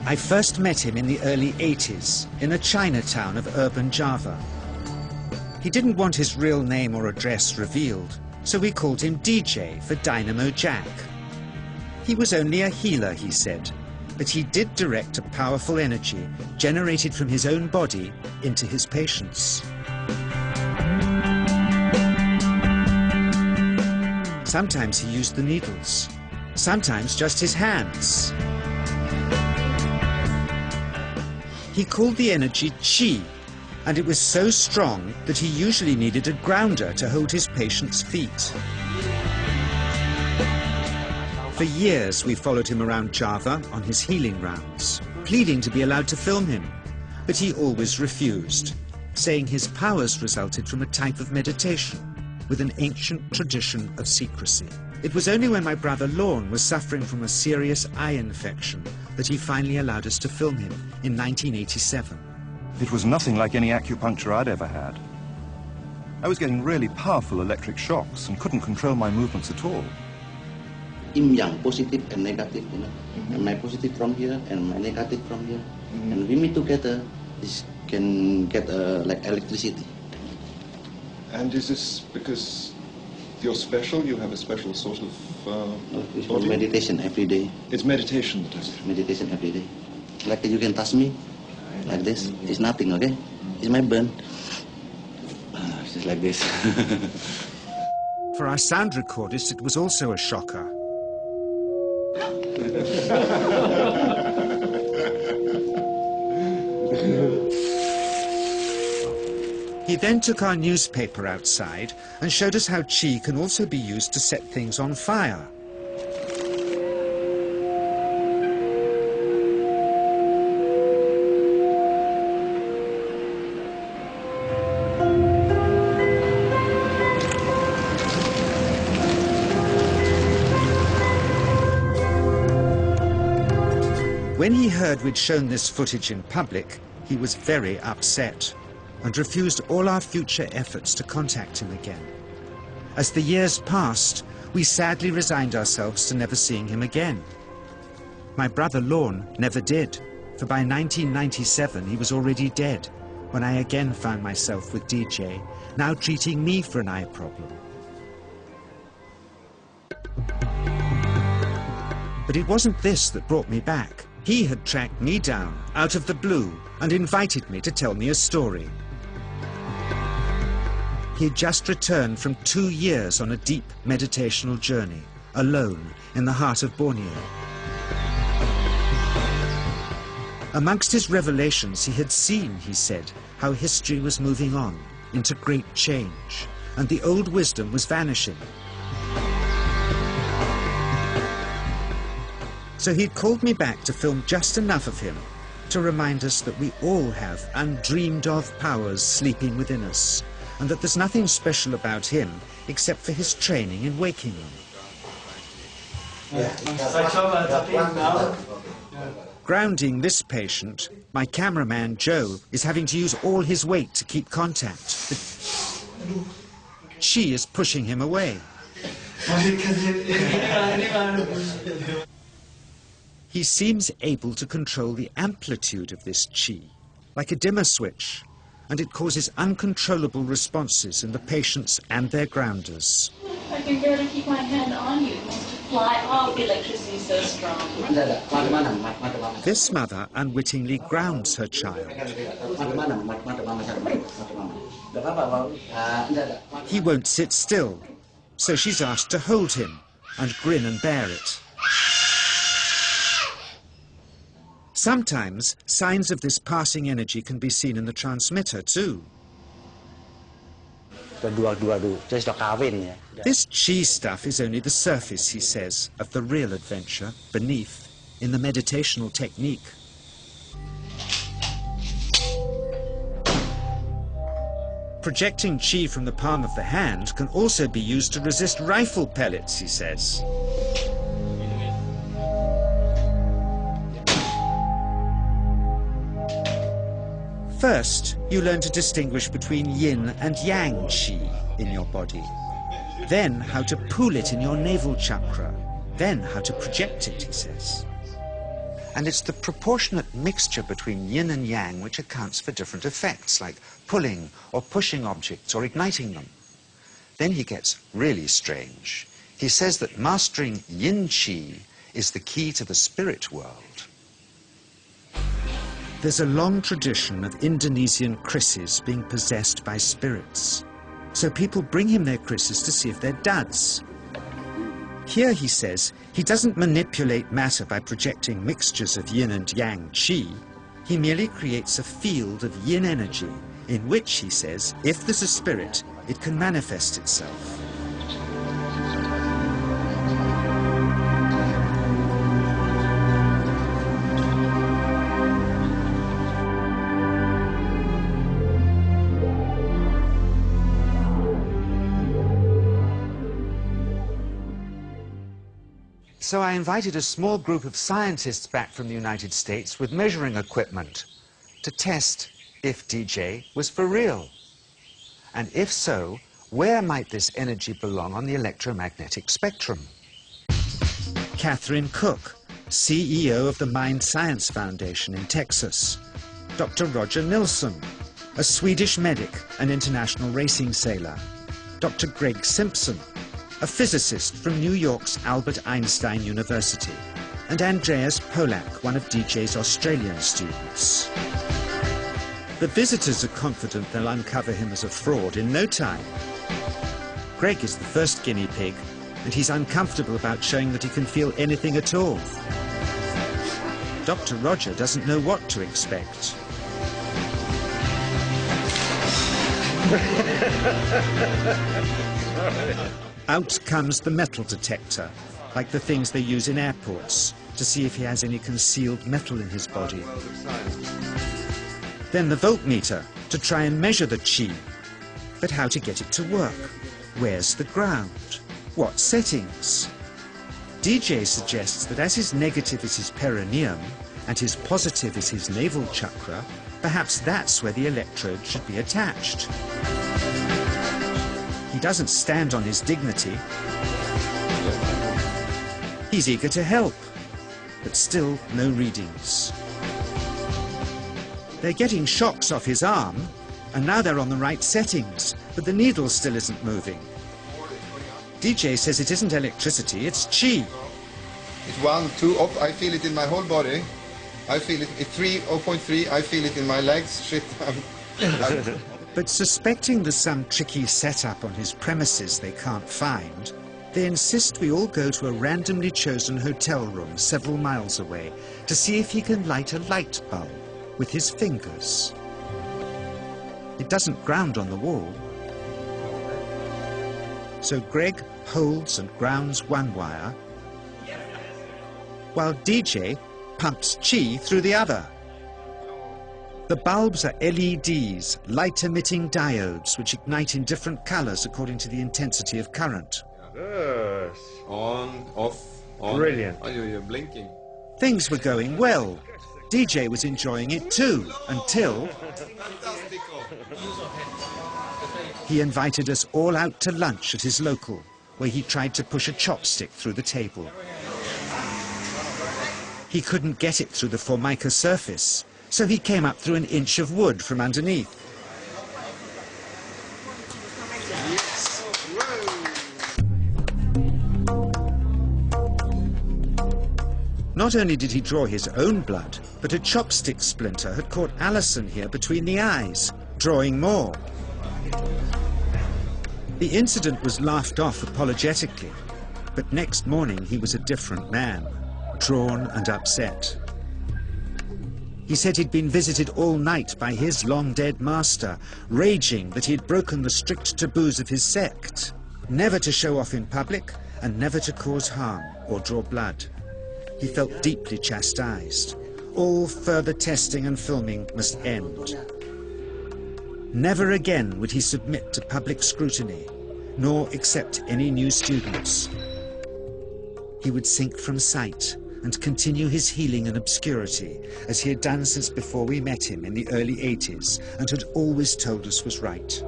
I first met him in the early 80s in a Chinatown of urban Java. He didn't want his real name or address revealed, so we called him DJ for Dynamo Jack. He was only a healer, he said, but he did direct a powerful energy generated from his own body into his patients. Sometimes he used the needles, sometimes just his hands. He called the energy Qi, and it was so strong that he usually needed a grounder to hold his patients' feet. For years we followed him around Java on his healing rounds, pleading to be allowed to film him, but he always refused, saying his powers resulted from a type of meditation with an ancient tradition of secrecy. It was only when my brother Lorne was suffering from a serious eye infection that he finally allowed us to film him in 1987. It was nothing like any acupuncture I'd ever had. I was getting really powerful electric shocks and couldn't control my movements at all. Yin yang, positive and negative, you know. And my positive from here and my negative from here. And we meet together, this can get like electricity. And is this because you're special? You have a special sort of It's for meditation every day. It's meditation that does it? Meditation every day. Like you can touch me, like this. It's nothing, okay? It's my burn. It's just like this. For our sound recordist, it was also a shocker. He then took our newspaper outside and showed us how Qi can also be used to set things on fire. When he heard we'd shown this footage in public, he was very upset and refused all our future efforts to contact him again. As the years passed, we sadly resigned ourselves to never seeing him again. My brother Lorne never did, for by 1997 he was already dead, when I again found myself with DJ, now treating me for an eye problem. But it wasn't this that brought me back. He had tracked me down out of the blue and invited me to tell me a story. He had just returned from 2 years on a deep meditational journey, alone in the heart of Borneo. Amongst his revelations, he had seen, he said, how history was moving on into great change, and the old wisdom was vanishing. So he'd called me back to film just enough of him to remind us that we all have undreamed of powers sleeping within us, and that there's nothing special about him except for his training in waking them. Grounding this patient, my cameraman Joe is having to use all his weight to keep contact. But she is pushing him away. He seems able to control the amplitude of this Qi, like a dimmer switch, and it causes uncontrollable responses in the patients and their grounders. I can barely keep my hand on you. It wants to fly off. The electricity is so strong. This mother unwittingly grounds her child. He won't sit still, so she's asked to hold him and grin and bear it. Sometimes, signs of this passing energy can be seen in the transmitter too. This Qi stuff is only the surface, he says, of the real adventure beneath, in the meditational technique. Projecting Qi from the palm of the hand can also be used to resist rifle pellets, he says. First, you learn to distinguish between yin and yang Qi in your body. Then how to pool it in your navel chakra. Then how to project it, he says. And it's the proportionate mixture between yin and yang which accounts for different effects, like pulling or pushing objects or igniting them. Then he gets really strange. He says that mastering yin qi is the key to the spirit world. There's a long tradition of Indonesian krisis being possessed by spirits. So people bring him their krisis to see if they're duds. Here, he says, he doesn't manipulate matter by projecting mixtures of yin and yang qi. He merely creates a field of yin energy in which, he says, if there's a spirit, it can manifest itself. So I invited a small group of scientists back from the United States with measuring equipment to test if DJ was for real. And if so, where might this energy belong on the electromagnetic spectrum? Catherine Cook, CEO of the Mind Science Foundation in Texas. Dr. Roger Nilsson, a Swedish medic and international racing sailor. Dr. Greg Simpson, a physicist from New York's Albert Einstein University, and Andreas Polak, one of DJ's Australian students. The visitors are confident they'll uncover him as a fraud in no time. Greg is the first guinea pig, and he's uncomfortable about showing that he can feel anything at all. Dr. Roger doesn't know what to expect. Out comes the metal detector, like the things they use in airports, to see if he has any concealed metal in his body. Then the voltmeter, to try and measure the qi. But how to get it to work? Where's the ground? What settings? DJ suggests that as his negative is his perineum, and his positive is his navel chakra, perhaps that's where the electrode should be attached. He doesn't stand on his dignity. He's eager to help, but still no readings. They're getting shocks off his arm, and now they're on the right settings, but the needle still isn't moving. DJ says it isn't electricity, it's qi. It's 1, 2, up, I feel it in my whole body. I feel it, it's 3, 0.3, I feel it in my legs, shit. But suspecting there's some tricky setup on his premises they can't find, they insist we all go to a randomly chosen hotel room several miles away to see if he can light a light bulb with his fingers. It doesn't ground on the wall. So Greg holds and grounds one wire, while DJ pumps qi through the other. The bulbs are LEDs, light-emitting diodes, which ignite in different colors according to the intensity of current. Yes. On, off, on. Brilliant. Oh, you're blinking. Things were going well. DJ was enjoying it too, until he invited us all out to lunch at his local, where he tried to push a chopstick through the table. He couldn't get it through the Formica surface, so he came up through an inch of wood from underneath. Not only did he draw his own blood, but a chopstick splinter had caught Alison here between the eyes, drawing more. The incident was laughed off apologetically, but next morning he was a different man, drawn and upset. He said he'd been visited all night by his long-dead master, raging that he had broken the strict taboos of his sect, never to show off in public and never to cause harm or draw blood. He felt deeply chastised. All further testing and filming must end. Never again would he submit to public scrutiny, nor accept any new students. He would sink from sight and continue his healing in obscurity, as he had done since before we met him in the early 80s and had always told us was right.